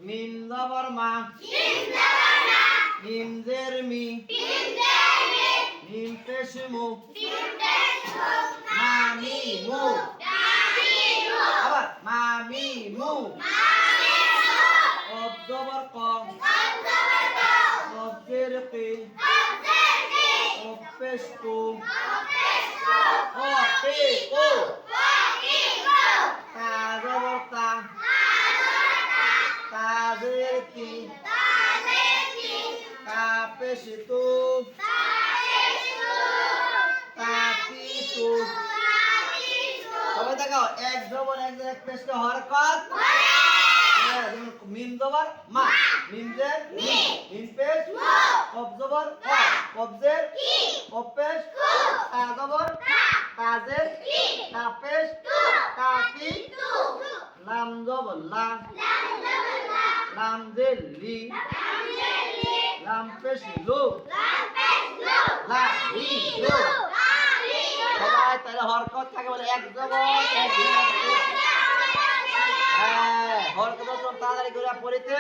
মিম জবর মা মিম জের মি মিম পেশ মু মামি মু আবার মামি মু কফ জবর ক কফ জের কি কফ পেশ কু ও পে কো তা জবর তা তা জের কি তা পেশ তু তাতি তু সবাই দেখাও এক জবর এক পেশকে হরকত মিম জবর মা মিম জের মি মিম পেশ কফ জবর ক কফ জের কি কফ পেশ তা জবর তা জের তা পেশ তাতি লাম জবর লা লাম জের লি লাম পেশ লু লা লি লু সবাই তাহলে হরকত থাকে বলে এক জবর এক হ্যাঁ হরকত তাড়াতাড়ি করে পড়িতে